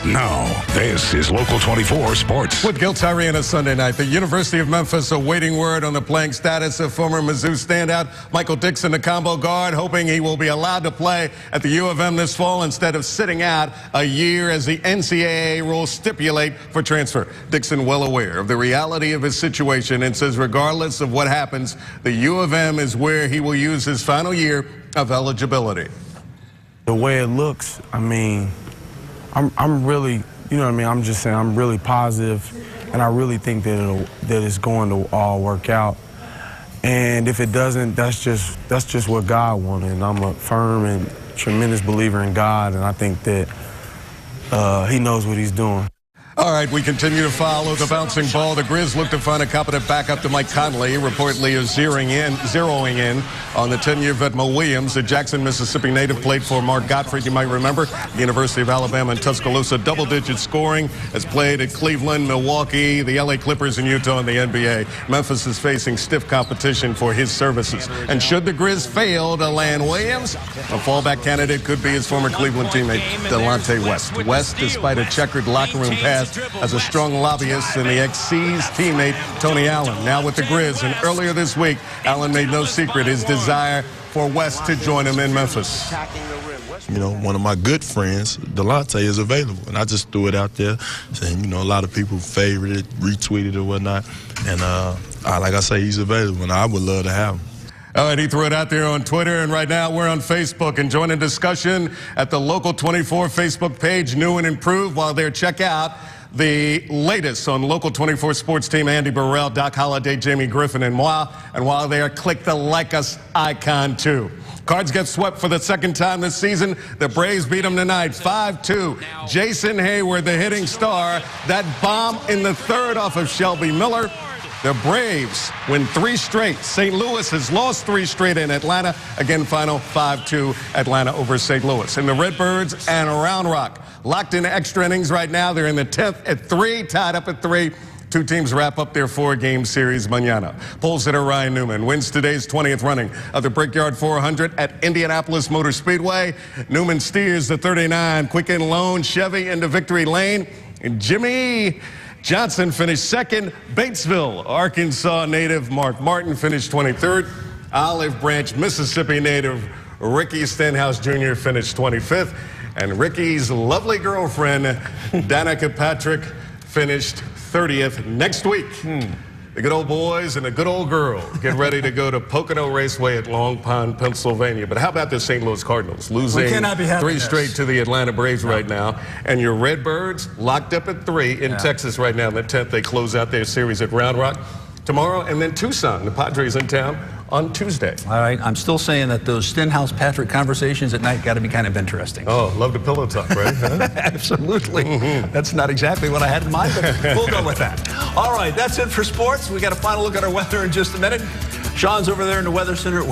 Now, this is Local 24 Sports. With Gil Tyree on a Sunday night, the University of Memphis awaiting word on the playing status of former Mizzou standout Michael Dixon, the combo guard, hoping he will be allowed to play at the U of M this fall instead of sitting out a year as the NCAA rules stipulate for transfer. Dixon well aware of the reality of his situation and says regardless of what happens, the U of M is where he will use his final year of eligibility. The way it looks, I mean, I'm really, you know what I mean, I'm just saying I'm really positive, and I really think that it's going to all work out. And if it doesn't, that's just what God wanted. And I'm a firm and tremendous believer in God, and I think that he knows what he's doing. All right, we continue to follow the bouncing ball. The Grizz look to find a competent backup to Mike Conley. Reportedly is zeroing in on the 10-year vet Mo Williams. The Jackson, Mississippi native played for Mark Gottfried, you might remember. University of Alabama and Tuscaloosa, double-digit scoring. Has played at Cleveland, Milwaukee, the LA Clippers, and Utah in the NBA. Memphis is facing stiff competition for his services. And should the Grizz fail to land Williams, a fallback candidate could be his former Cleveland teammate, Delonte West. West, despite a checkered locker room past, as a strong lobbyist and the ex-C's teammate Tony Allen. Now with the Grizz, and earlier this week, Allen made no secret his desire for West to join him in Memphis. You know, one of my good friends, Delonte, is available, and I just threw it out there, saying, you know, a lot of people favored it, retweeted it, whatnot, and like I say, he's available, and I would love to have him. All right, he threw it out there on Twitter, and right now we're on Facebook. And join in discussion at the Local 24 Facebook page, new and improved. While there, check out the latest on Local 24 sports team, Andy Burrell, Doc Holliday, Jamie Griffin, and moi. And while there, click the Like Us icon, too. Cards get swept for the second time this season. The Braves beat them tonight, 5-2. Jason Hayward, the hitting star. That bomb in the third off of Shelby Miller. The Braves win 3 straight. St. Louis has lost 3 straight in Atlanta. Again, final 5-2 Atlanta over St. Louis. And the Redbirds and Round Rock locked in extra innings right now. They're in the 10th at 3, tied up at 3. Two teams wrap up their 4-game series mañana. Polls hitter Ryan Newman wins today's 20th running of the Brickyard 400 at Indianapolis Motor Speedway. Newman steers the 39 Quicken Loan Chevy into victory lane. And Jimmy Johnson finished second. Batesville, Arkansas native Mark Martin finished 23rd. Olive Branch, Mississippi native Ricky Stenhouse Jr. finished 25th. And Ricky's lovely girlfriend, Danica Patrick, finished 30th. Next week, the good old boys and the good old girl get ready to go to Pocono Raceway at Long Pond, Pennsylvania. But how about the St. Louis Cardinals losing 3 straight to the Atlanta Braves right now? And your Redbirds locked up at 3 in Texas right now. In the 10th, they close out their series at Round Rock tomorrow. And then Tucson, the Padres in town on Tuesday. All right, I'm still saying that those Stenhouse-Patrick conversations at night got to be kind of interesting. Oh, love the pillow talk, right? Huh? Absolutely. That's not exactly what I had in mind, but we'll go with that. All right, that's it for sports. We got a final look at our weather in just a minute. Sean's over there in the Weather Center.